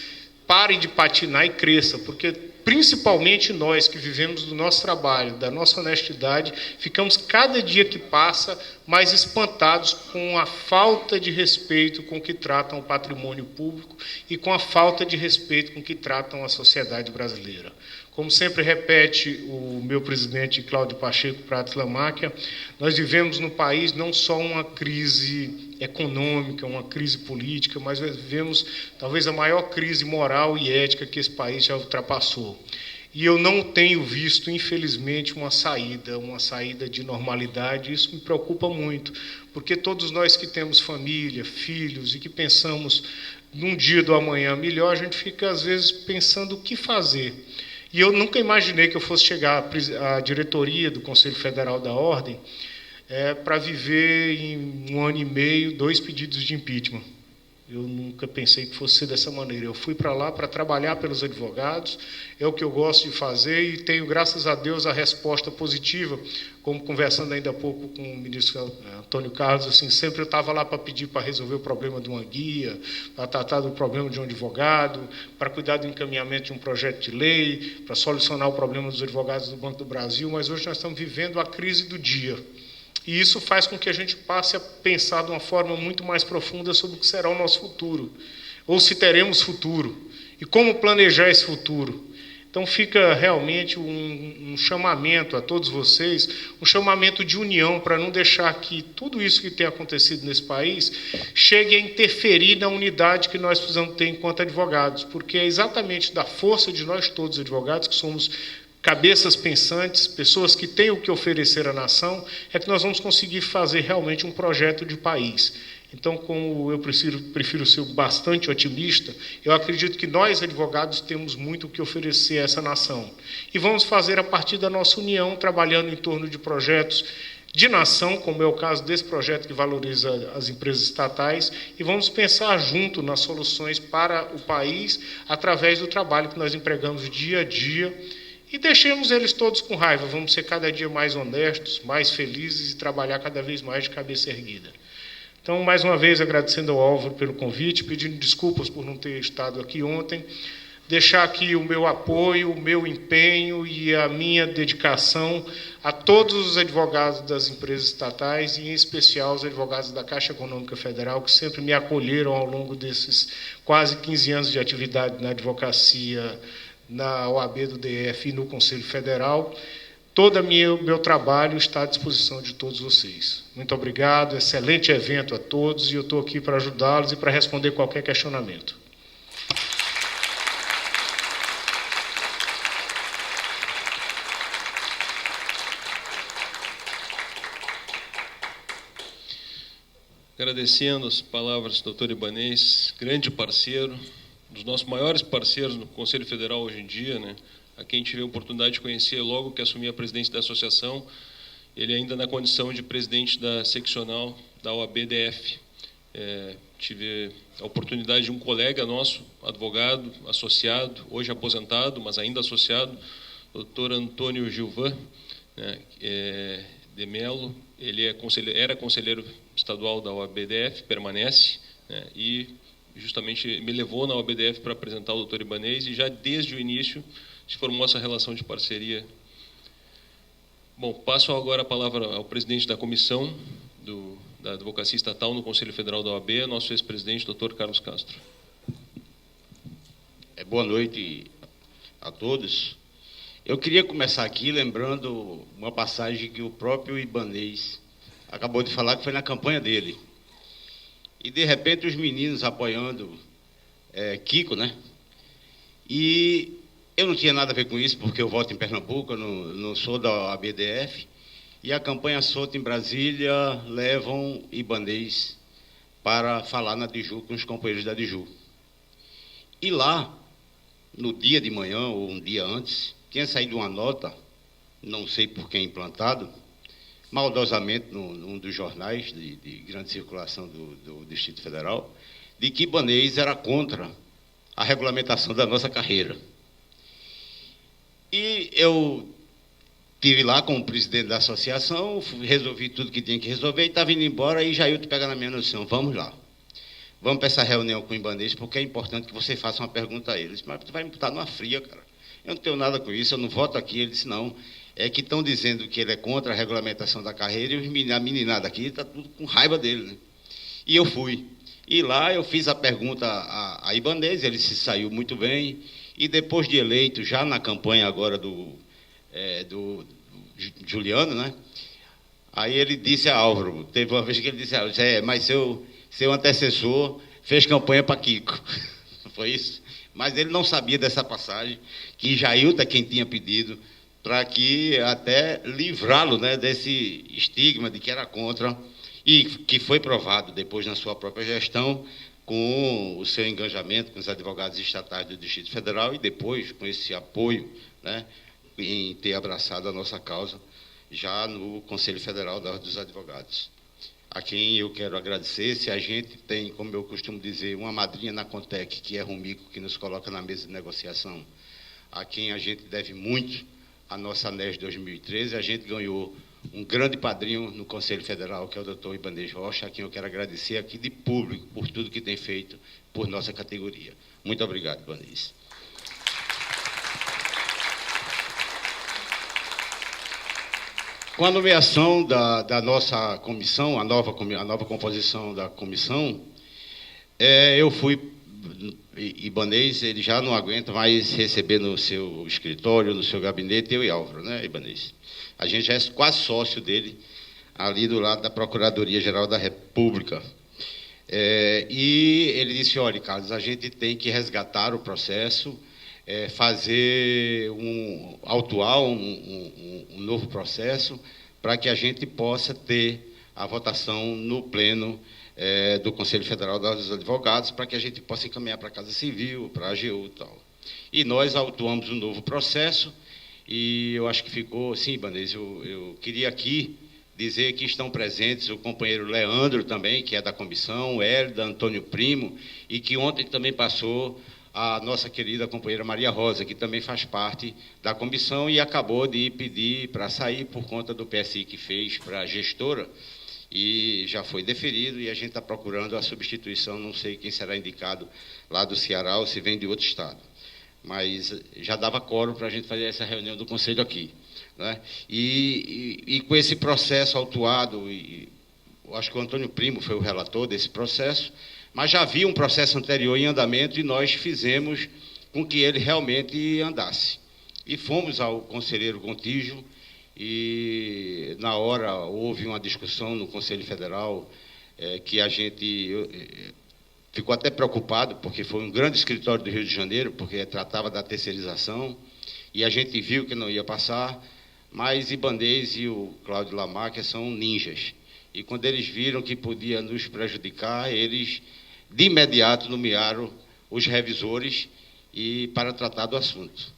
pare de patinar e cresça, porque principalmente nós que vivemos do nosso trabalho, da nossa honestidade, ficamos cada dia que passa mais espantados com a falta de respeito com que tratam o patrimônio público e com a falta de respeito com que tratam a sociedade brasileira. Como sempre repete o meu presidente Cláudio Pacheco Prates Lamáquia, nós vivemos no país não só uma crise econômica, uma crise política, mas vivemos talvez a maior crise moral e ética que esse país já ultrapassou. E eu não tenho visto, infelizmente, uma saída de normalidade. Isso me preocupa muito, porque todos nós que temos família, filhos e que pensamos num dia do amanhã melhor, a gente fica, às vezes, pensando o que fazer. E eu nunca imaginei que eu fosse chegar à diretoria do Conselho Federal da Ordem para viver em 1 ano e meio 2 pedidos de impeachment. Eu nunca pensei que fosse ser dessa maneira. Eu fui para lá para trabalhar pelos advogados, é o que eu gosto de fazer e tenho, graças a Deus, a resposta positiva. Como conversando ainda há pouco com o ministro Antônio Carlos, assim, sempre eu estava lá para pedir para resolver o problema de uma guia, para tratar do problema de um advogado, para cuidar do encaminhamento de um projeto de lei, para solucionar o problema dos advogados do Banco do Brasil, mas hoje nós estamos vivendo a crise do dia. E isso faz com que a gente passe a pensar de uma forma muito mais profunda sobre o que será o nosso futuro, ou se teremos futuro, e como planejar esse futuro. Então fica realmente um chamamento a todos vocês, um chamamento de união para não deixar que tudo isso que tem acontecido nesse país chegue a interferir na unidade que nós precisamos ter enquanto advogados, porque é exatamente da força de nós todos advogados, que somos cabeças pensantes, pessoas que têm o que oferecer à nação, é que nós vamos conseguir fazer realmente um projeto de país. Então, como eu prefiro ser bastante otimista, eu acredito que nós, advogados, temos muito o que oferecer a essa nação. E vamos fazer a partir da nossa união, trabalhando em torno de projetos de nação, como é o caso desse projeto que valoriza as empresas estatais, e vamos pensar junto nas soluções para o país, através do trabalho que nós empregamos dia a dia. E deixemos eles todos com raiva, vamos ser cada dia mais honestos, mais felizes e trabalhar cada vez mais de cabeça erguida. Então, mais uma vez, agradecendo ao Álvaro pelo convite, pedindo desculpas por não ter estado aqui ontem, deixar aqui o meu apoio, o meu empenho e a minha dedicação a todos os advogados das empresas estatais e, em especial, os advogados da Caixa Econômica Federal, que sempre me acolheram ao longo desses quase 15 anos de atividade na advocacia, na OAB do DF e no Conselho Federal. Todo o meu trabalho está à disposição de todos vocês. Muito obrigado, excelente evento a todos, e eu estou aqui para ajudá-los e para responder qualquer questionamento. Agradecendo as palavras do doutor Ibanez, grande parceiro, um dos nossos maiores parceiros no Conselho Federal hoje em dia, né? A quem tive a oportunidade de conhecer logo que assumi a presidência da associação, ele ainda na condição de presidente da seccional da OAB-DF. Tive a oportunidade de um colega nosso, advogado, associado, hoje aposentado, mas ainda associado, doutor Antônio Gilvan, né, de Melo. Ele era conselheiro estadual da OAB-DF, permanece, né, e justamente me levou na OAB-DF para apresentar o doutor Ibanez, e já desde o início se formou essa relação de parceria. Bom, passo agora a palavra ao presidente da comissão da Advocacia Estatal no Conselho Federal da OAB, nosso ex-presidente, doutor Carlos Castro. Boa noite a todos. Eu queria começar aqui lembrando uma passagem que o próprio Ibanez acabou de falar, que foi na campanha dele. E, de repente, os meninos apoiando Kiko, né? E eu não tinha nada a ver com isso, porque eu voto em Pernambuco, eu não sou da ABDF, e a campanha solta em Brasília levam Ibanez para falar na Diju com os companheiros da Diju. E lá, no dia de manhã, ou um dia antes, tinha saído uma nota, não sei por quem implantado, maldosamente num dos jornais de grande circulação do Distrito Federal, de que Ibanez era contra a regulamentação da nossa carreira. E eu estive lá como presidente da associação, resolvi tudo que tinha que resolver, e estava indo embora, e Jailton pega na minha noção: vamos lá, vamos para essa reunião com o Ibanez, porque é importante que você faça uma pergunta a ele. Eu disse: mas tu vai me botar numa fria, cara. Eu não tenho nada com isso, eu não voto aqui. Ele disse: não, é que estão dizendo que ele é contra a regulamentação da carreira, e a meninada aqui está tudo com raiva dele, né? E eu fui. E lá eu fiz a pergunta a Ibanez, ele se saiu muito bem, e depois de eleito, já na campanha agora do Juliano, né? Aí ele disse a Álvaro, teve uma vez que ele disse: mas seu antecessor fez campanha para Kiko. Foi isso? Mas ele não sabia dessa passagem, que Jailton é quem tinha pedido, para que até livrá-lo, né, desse estigma de que era contra, e que foi provado depois na sua própria gestão, com o seu engajamento com os advogados estatais do Distrito Federal, e depois com esse apoio, né, em ter abraçado a nossa causa já no Conselho Federal dos Advogados. a quem eu quero agradecer. Se a gente tem, como eu costumo dizer, uma madrinha na Contec, que é Rumico, que nos coloca na mesa de negociação, a quem a gente deve muito a nossa ANES 2013, a gente ganhou um grande padrinho no Conselho Federal, que é o doutor Ibanez Rocha, a quem eu quero agradecer aqui de público por tudo que tem feito por nossa categoria. Muito obrigado, Ibanez. Com a nomeação da nossa comissão, a nova composição da comissão, eu fui, Ibanez, ele já não aguenta mais receber no seu escritório, no seu gabinete, eu e Álvaro, né, Ibanez? A gente já é quase sócio dele, ali do lado da Procuradoria-Geral da República. E ele disse, olha, Carlos, a gente tem que resgatar o processo, autuar um novo processo para que a gente possa ter a votação no pleno do Conselho Federal dos Advogados, para que a gente possa encaminhar para a Casa Civil, para a AGU e tal. E nós autuamos um novo processo, e eu acho que ficou, sim, Ibanez, eu queria aqui dizer que estão presentes o companheiro Leandro também, que é da comissão, o Hélida, Antônio Primo, e que ontem também passou a nossa querida companheira Maria Rosa, que também faz parte da comissão e acabou de pedir para sair por conta do PSI que fez para a gestora, e já foi deferido, e a gente está procurando a substituição, não sei quem será indicado lá do Ceará ou se vem de outro estado. Mas já dava quórum para a gente fazer essa reunião do Conselho aqui, né? E com esse processo autuado, eu acho que o Antônio Primo foi o relator desse processo, mas já havia um processo anterior em andamento e nós fizemos com que ele realmente andasse. E fomos ao conselheiro Gontijo e, na hora, houve uma discussão no Conselho Federal que a gente ficou até preocupado, porque foi um grande escritório do Rio de Janeiro, porque tratava da terceirização, e a gente viu que não ia passar, mas Ibanez e o Cláudio Lamarca são ninjas. E quando eles viram que podia nos prejudicar, eles de imediato nomearam os revisores para tratar do assunto.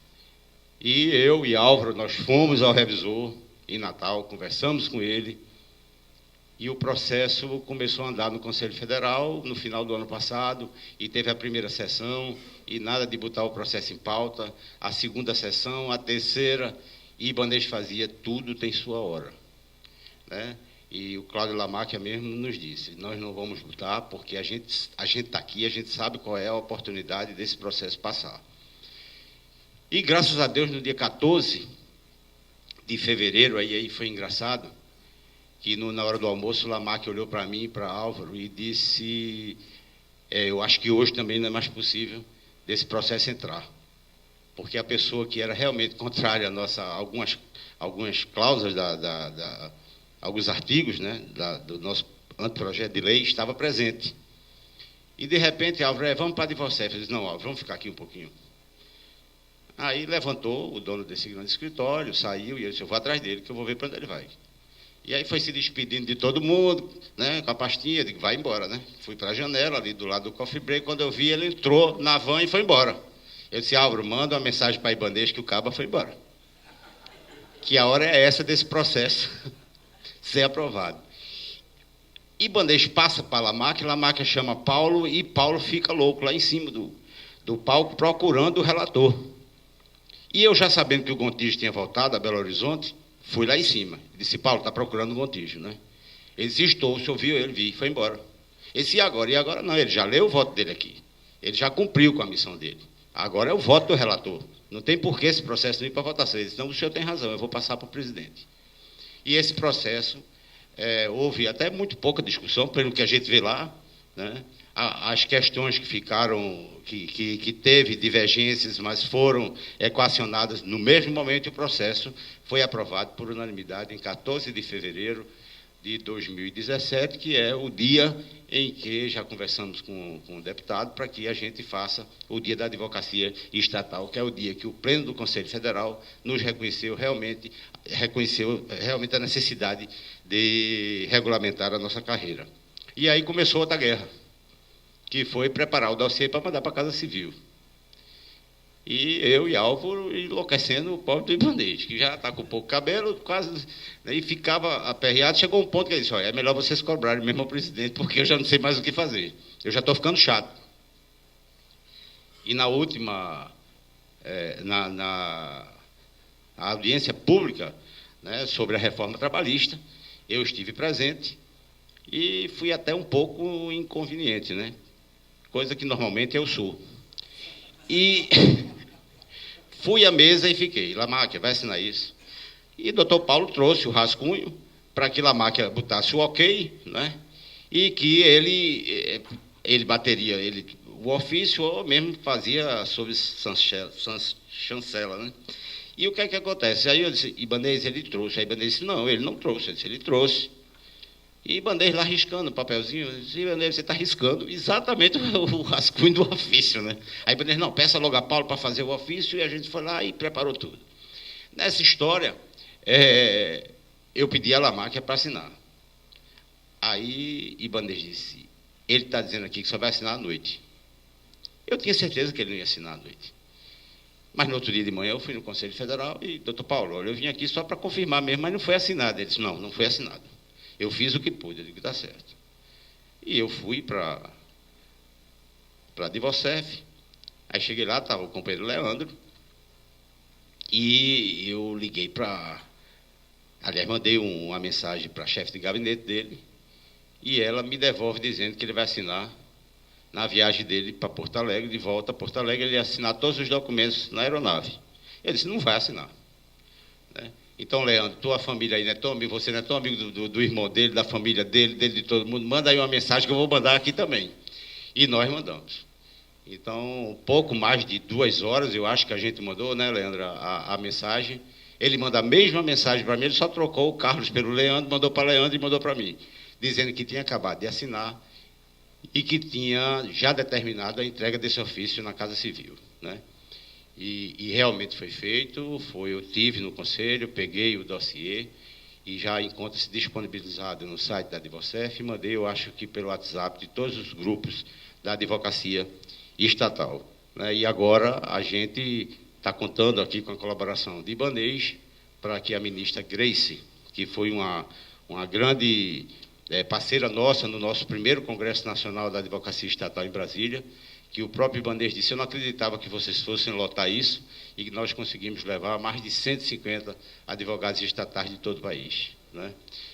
E eu e Álvaro, nós fomos ao revisor em Natal, conversamos com ele, e o processo começou a andar no Conselho Federal no final do ano passado, e teve a primeira sessão, e nada de botar o processo em pauta, a segunda sessão, a terceira, e Ibanez fazia tudo tem sua hora, né? E o Cláudio Lamarca mesmo nos disse, nós não vamos lutar, porque a gente está aqui, a gente sabe qual é a oportunidade desse processo passar. E, graças a Deus, no dia 14 de fevereiro, aí foi engraçado, que na hora do almoço o Lamarca olhou para mim e para Álvaro e disse, eu acho que hoje também não é mais possível desse processo entrar, porque a pessoa que era realmente contrária a algumas cláusulas alguns artigos, né, do nosso anteprojeto de lei, estava presente. E, de repente, Álvaro, vamos para a Advocef. Eu disse, não, Álvaro, vamos ficar aqui um pouquinho. Aí levantou o dono desse grande escritório, saiu, e eu disse, eu vou atrás dele, que eu vou ver para onde ele vai. E aí foi se despedindo de todo mundo, né, com a pastinha, eu digo, vai embora, né? Fui para a janela, ali do lado do coffee break, quando eu vi, ele entrou na van e foi embora. Eu disse, Álvaro, manda uma mensagem para Ibanez que o caba foi embora. Que a hora é essa desse processo ser aprovado. Ibanez passa para Lamarca chama Paulo, e Paulo fica louco lá em cima do palco procurando o relator. E eu, já sabendo que o Gontijo tinha voltado a Belo Horizonte, fui lá em cima. Disse, Paulo, está procurando o Gontijo, né? Ele disse, estou, o senhor viu ele, vi, foi embora. Ele disse, e agora? E agora não, ele já leu o voto dele aqui. Ele já cumpriu com a missão dele. Agora é o voto do relator. Não tem por que esse processo não ir para votação. Ele disse, não, o senhor tem razão, eu vou passar para o presidente. E esse processo, houve até muito pouca discussão, pelo que a gente vê lá, né? As questões que ficaram, que teve divergências, mas foram equacionadas no mesmo momento, e o processo foi aprovado por unanimidade em 14 de fevereiro de 2017, que é o dia em que já conversamos com o deputado para que a gente faça o Dia da Advocacia Estatal, que é o dia que o Pleno do Conselho Federal nos reconheceu realmente a necessidade de regulamentar a nossa carreira. E aí começou outra guerra, que foi preparar o dossiê para mandar para a Casa Civil. E eu e Álvaro enlouquecendo o pobre do Ibanez, que já está com pouco cabelo, quase, né, e ficava aperreado. Chegou um ponto que ele disse: olha, é melhor vocês cobrarem mesmo ao presidente, porque eu já não sei mais o que fazer. Eu já estou ficando chato. E na última, na audiência pública, né, sobre a reforma trabalhista, eu estive presente e fui até um pouco inconveniente, né? Coisa que normalmente eu sou. E fui à mesa e fiquei: Lamáquia, vai assinar isso. E o doutor Paulo trouxe o rascunho para que Lamáquia botasse o ok, né? E que ele bateria o ofício ou mesmo fazia sob chancela, né? E o que é que acontece? Aí eu disse: Ibanez, ele trouxe. Aí Ibanez disse: não, ele não trouxe. Eu disse: ele trouxe. E Ibanez lá riscando o papelzinho. Eu disse: Ibanez, você está riscando exatamente o rascunho do ofício, né? Aí Ibanez: não, peça logo a Paulo para fazer o ofício. E a gente foi lá e preparou tudo. Nessa história, eu pedi a Lamáquia para assinar. Aí Ibanez disse: ele está dizendo aqui que só vai assinar à noite. Eu tinha certeza que ele não ia assinar à noite. Mas no outro dia de manhã eu fui no Conselho Federal e: doutor Paulo, olha, eu vim aqui só para confirmar mesmo, mas não foi assinado. Ele disse: não, não foi assinado. Eu fiz o que pude. Eu digo: está certo. E eu fui para a Advocef. Aí cheguei lá, estava o companheiro Leandro, e eu liguei para... Aliás, mandei uma mensagem para a chefe de gabinete dele, e ela me devolve dizendo que ele vai assinar na viagem dele para Porto Alegre, de volta a Porto Alegre, ele ia assinar todos os documentos na aeronave. Eu disse: não vai assinar. Né? Então, Leandro, tua família aí não é tão amigo, você não é tão amigo do irmão dele, da família dele, de todo mundo, manda aí uma mensagem que eu vou mandar aqui também. E nós mandamos. Então, pouco mais de 2 horas, eu acho que a gente mandou, né, Leandro, a mensagem. Ele manda a mesma mensagem para mim, ele só trocou o Carlos pelo Leandro, mandou para Leandro e mandou para mim, dizendo que tinha acabado de assinar e que tinha já determinado a entrega desse ofício na Casa Civil, né? E realmente foi feito, eu tive no Conselho, peguei o dossiê e já encontra-se disponibilizado no site da Advocef e mandei, eu acho que pelo WhatsApp, de todos os grupos da advocacia estatal. Né? E agora a gente está contando aqui com a colaboração de Ibanez para que a ministra Grace, que foi uma grande parceira nossa no nosso primeiro Congresso Nacional da Advocacia Estatal em Brasília, que o próprio Ibanez disse: eu não acreditava que vocês fossem lotar isso, e que nós conseguimos levar mais de 150 advogados estatais de todo o país. Né?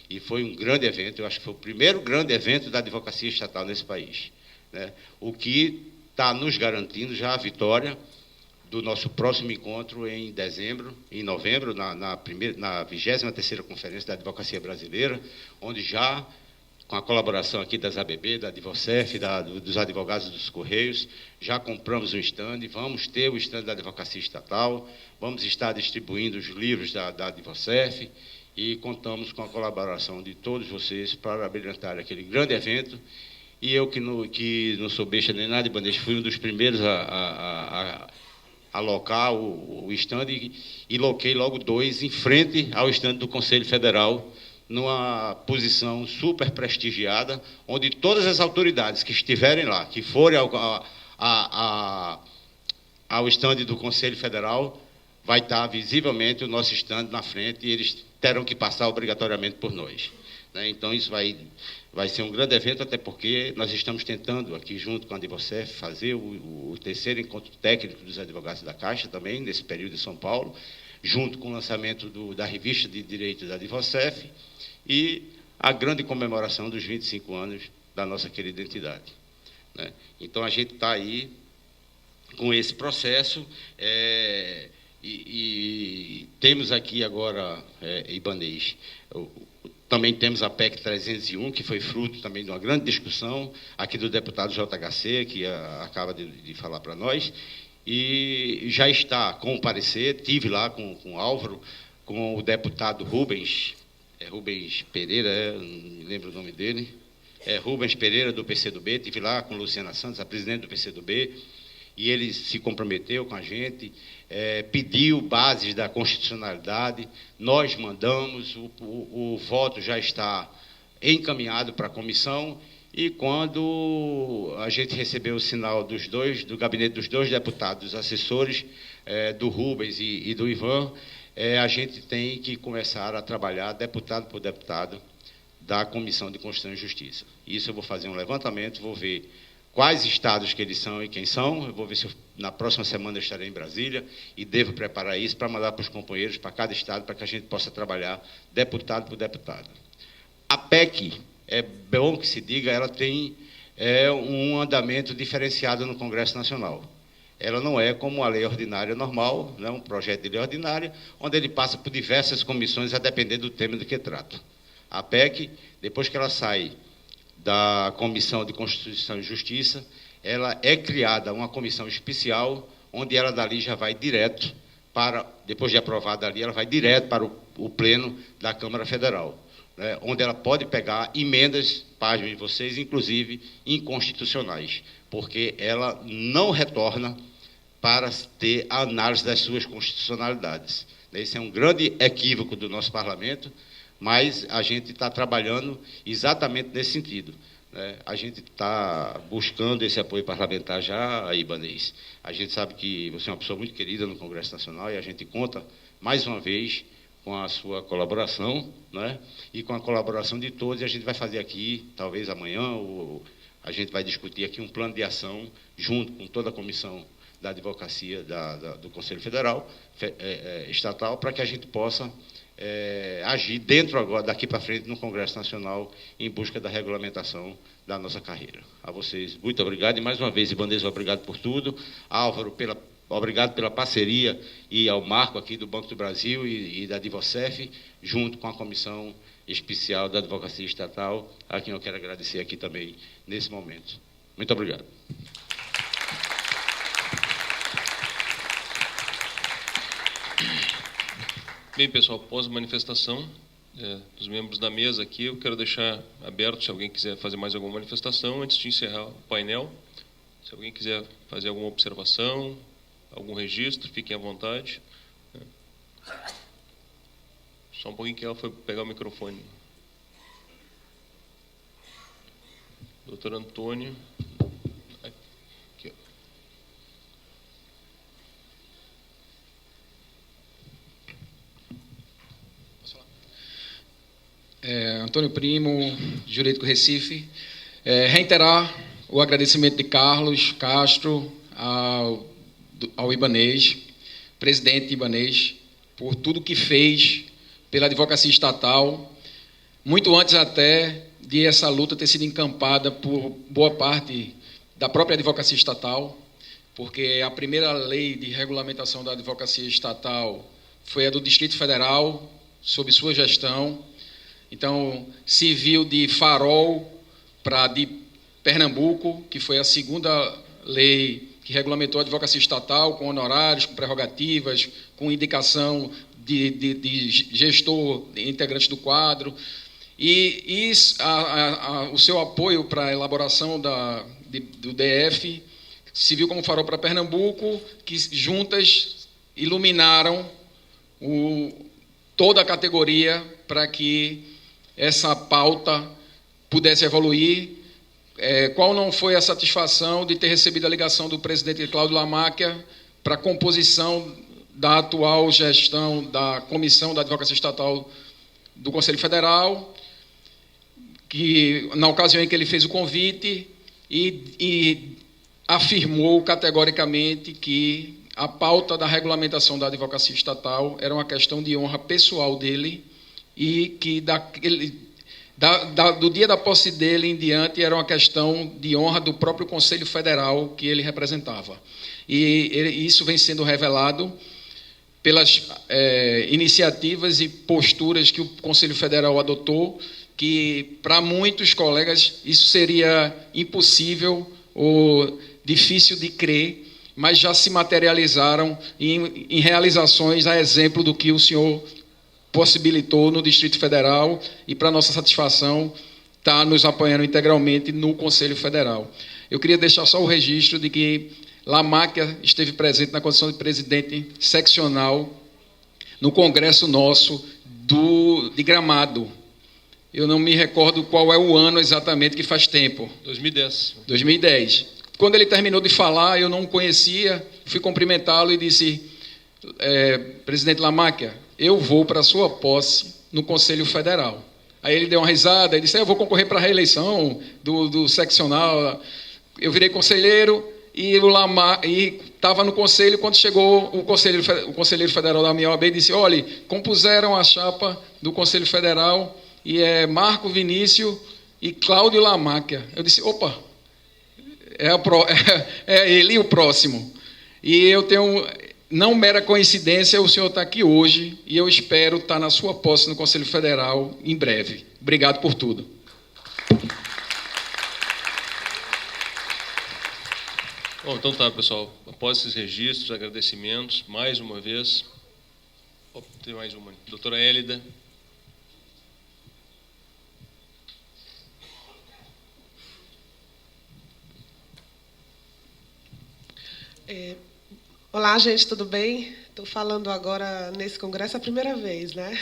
E foi um grande evento, eu acho que foi o primeiro grande evento da advocacia estatal nesse país. Né? O que está nos garantindo já a vitória do nosso próximo encontro em novembro, na 23ª Conferência da Advocacia Brasileira, onde já, com a colaboração aqui das ABB, da Advocef, dos advogados dos Correios, já compramos um stand, vamos ter o stand da Advocacia Estatal, vamos estar distribuindo os livros da Advocef e contamos com a colaboração de todos vocês para brilhantar aquele grande evento. E eu, que não sou besta nem nada, Ibanez, fui um dos primeiros a alocar o stand e loquei logo 2 em frente ao stand do Conselho Federal, numa posição super prestigiada, onde todas as autoridades que estiverem lá, que forem ao stand do Conselho Federal, vai estar visivelmente o nosso stand na frente e eles terão que passar obrigatoriamente por nós. Né? Então, isso vai ser um grande evento, até porque nós estamos tentando, aqui junto com a Advocef, fazer o 3º encontro técnico dos advogados da Caixa também, nesse período em São Paulo, junto com o lançamento da revista de direito da Advocef e a grande comemoração dos 25 anos da nossa querida entidade. Né? Então, a gente está aí com esse processo e temos aqui agora, Ibanez, também temos a PEC 301, que foi fruto também de uma grande discussão aqui do deputado JHC, que acaba de falar para nós, e já está com o parecer, tive lá com o Álvaro, com o deputado Rubens Pereira, não me lembro o nome dele, Rubens Pereira, do PCdoB, estive lá com Luciana Santos, a presidente do PCdoB, e ele se comprometeu com a gente, pediu bases da constitucionalidade, nós mandamos, o voto já está encaminhado para a comissão, E quando a gente recebeu o sinal do gabinete dos 2 deputados assessores, do Rubens e do Ivan, a gente tem que começar a trabalhar deputado por deputado da Comissão de Constituição e Justiça. Isso eu vou fazer um levantamento, vou ver quais estados que eles são e quem são, eu vou ver se na próxima semana eu estarei em Brasília e devo preparar isso para mandar para os companheiros, para cada estado, para que a gente possa trabalhar deputado por deputado. A PEC, é bom que se diga, ela tem um andamento diferenciado no Congresso Nacional. Ela não é como a lei ordinária normal, né, um projeto de lei ordinária, onde ele passa por diversas comissões a depender do tema do que trata. A PEC, depois que ela sai da Comissão de Constituição e Justiça, ela é criada uma comissão especial, onde ela dali já vai direto para, depois de aprovada ali, ela vai direto para o Pleno da Câmara Federal, né, onde ela pode pegar emendas, páginas de vocês, inclusive inconstitucionais, porque ela não retorna para ter a análise das suas constitucionalidades. Esse é um grande equívoco do nosso parlamento, mas a gente está trabalhando exatamente nesse sentido, né? A gente está buscando esse apoio parlamentar já, Ibanez. A gente sabe que você é uma pessoa muito querida no Congresso Nacional e a gente conta, mais uma vez, com a sua colaboração, né? E com a colaboração de todos, e a gente vai fazer aqui, talvez amanhã, a gente vai discutir aqui um plano de ação, junto com toda a comissão da advocacia do Conselho Federal, estatal, para que a gente possa agir daqui para frente, no Congresso Nacional, em busca da regulamentação da nossa carreira. A vocês, muito obrigado, e mais uma vez, Ibanez, obrigado por tudo. Álvaro, obrigado pela parceria, e ao Marco aqui do Banco do Brasil e da Advocef, junto com a Comissão Especial da Advocacia Estatal, a quem eu quero agradecer aqui também, nesse momento. Muito obrigado. Bem, pessoal, após a manifestação dos membros da mesa aqui, eu quero deixar aberto, se alguém quiser fazer mais alguma manifestação, antes de encerrar o painel. Se alguém quiser fazer alguma observação, algum registro, fiquem à vontade. Só um pouquinho que ela foi pegar o microfone. Doutor Antônio. Aqui, ó. Antônio Primo, Jurídico Recife. Reiterar o agradecimento de Carlos Castro ao Ibanez, presidente Ibanez, por tudo que fez pela advocacia estatal, muito antes até de essa luta ter sido encampada por boa parte da própria advocacia estatal, porque a primeira lei de regulamentação da advocacia estatal foi a do Distrito Federal, sob sua gestão. Então, se viu de farol para de Pernambuco, que foi a segunda lei que regulamentou a advocacia estatal, com honorários, com prerrogativas, com indicação de gestor, de integrantes do quadro. E o seu apoio para a elaboração do DF se viu como farol para Pernambuco, que juntas iluminaram toda a categoria para que essa pauta pudesse evoluir. Qual não foi a satisfação de ter recebido a ligação do presidente Cláudio Lamáquia para a composição da atual gestão da Comissão da Advocacia Estatal do Conselho Federal, que, na ocasião em que ele fez o convite, e afirmou categoricamente que a pauta da regulamentação da advocacia estatal era uma questão de honra pessoal dele e que do dia da posse dele em diante era uma questão de honra do próprio Conselho Federal que ele representava. E isso vem sendo revelado pelas iniciativas e posturas que o Conselho Federal adotou, que para muitos colegas isso seria impossível ou difícil de crer, mas já se materializaram em realizações a exemplo do que o senhor possibilitou no Distrito Federal e, para nossa satisfação, está nos apoiando integralmente no Conselho Federal. Eu queria deixar só o registro de que Lamáquia esteve presente na condição de presidente seccional no congresso nosso de Gramado, Eu não me recordo qual é o ano exatamente, que faz tempo. 2010. 2010. Quando ele terminou de falar, eu não o conhecia, fui cumprimentá-lo e disse, presidente Lamáquia, eu vou para a sua posse no Conselho Federal. Aí ele deu uma risada e disse, eu vou concorrer para a reeleição do seccional. Eu virei conselheiro e estava no conselho. Quando chegou o conselheiro federal da minha OAB e disse, olha, compuseram a chapa do Conselho Federal e é Marco Vinícius e Cláudio Lamáquia. Eu disse, opa, é ele o próximo. E eu tenho, não mera coincidência, o senhor está aqui hoje e eu espero estar na sua posse no Conselho Federal em breve. Obrigado por tudo. Bom, então tá, pessoal. Após esses registros, agradecimentos, mais uma vez. Tem mais uma. Doutora Hélida. Olá, gente, tudo bem? Estou falando agora nesse congresso a primeira vez, né?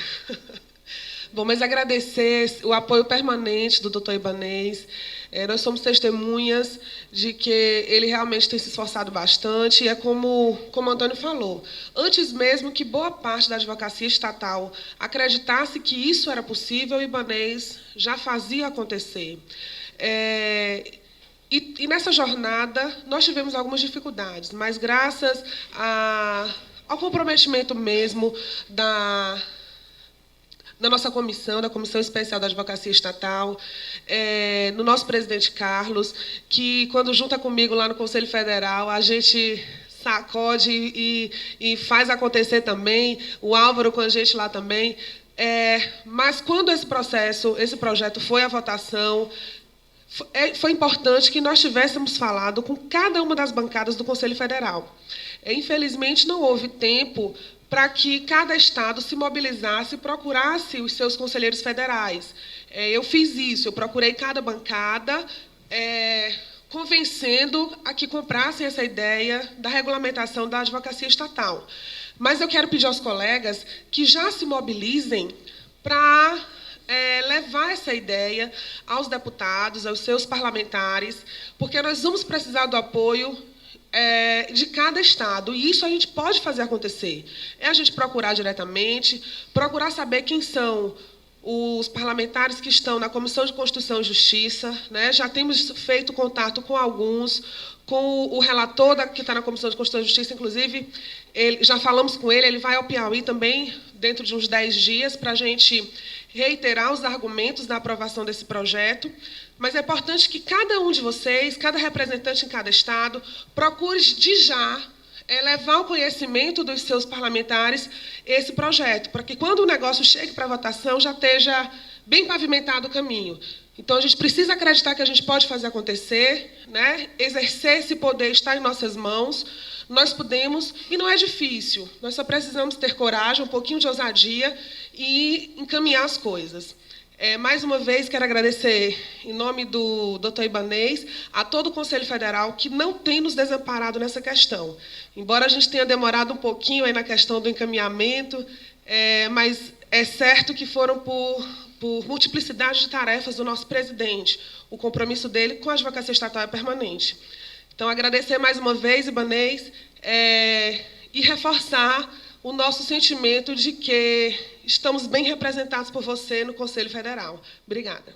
Bom, mas agradecer o apoio permanente do doutor Ibanez. Nós somos testemunhas de que ele realmente tem se esforçado bastante. E é como o Antônio falou, antes mesmo que boa parte da advocacia estatal acreditasse que isso era possível, o Ibanez já fazia acontecer. E nessa jornada, nós tivemos algumas dificuldades, mas graças ao comprometimento mesmo da nossa comissão, da Comissão Especial da Advocacia Estatal, no nosso presidente Carlos, que, quando junta comigo lá no Conselho Federal, a gente sacode e faz acontecer também, o Álvaro com a gente lá também. Mas, quando esse projeto foi à votação, foi importante que nós tivéssemos falado com cada uma das bancadas do Conselho Federal. Infelizmente, não houve tempo para que cada estado se mobilizasse e procurasse os seus conselheiros federais. Eu fiz isso, eu procurei cada bancada, convencendo a que comprassem essa ideia da regulamentação da advocacia estatal. Mas eu quero pedir aos colegas que já se mobilizem para levar essa ideia aos deputados, aos seus parlamentares, porque nós vamos precisar do apoio de cada estado, e isso a gente pode fazer acontecer. A gente procurar diretamente, procurar saber quem são os parlamentares que estão na Comissão de Constituição e Justiça, né? Já temos feito contato com alguns, com o relator que está na Comissão de Constituição e Justiça, inclusive, já falamos com ele vai ao Piauí também, dentro de uns 10 dias, para a gente reiterar os argumentos da aprovação desse projeto. Mas é importante que cada um de vocês, cada representante em cada estado, procure de já levar ao conhecimento dos seus parlamentares esse projeto, para que, quando o negócio chegue para votação, já esteja bem pavimentado o caminho. Então, a gente precisa acreditar que a gente pode fazer acontecer, né? Exercer esse poder está em nossas mãos, nós podemos, e não é difícil, nós só precisamos ter coragem, um pouquinho de ousadia e encaminhar as coisas. Mais uma vez, quero agradecer, em nome do doutor Ibanez, a todo o Conselho Federal que não tem nos desamparado nessa questão. Embora a gente tenha demorado um pouquinho aí na questão do encaminhamento, mas é certo que foram por multiplicidade de tarefas do nosso presidente. O compromisso dele com a advocacia estatal é permanente. Então, agradecer mais uma vez, Ibanez, e reforçar o nosso sentimento de que estamos bem representados por você no Conselho Federal. Obrigada.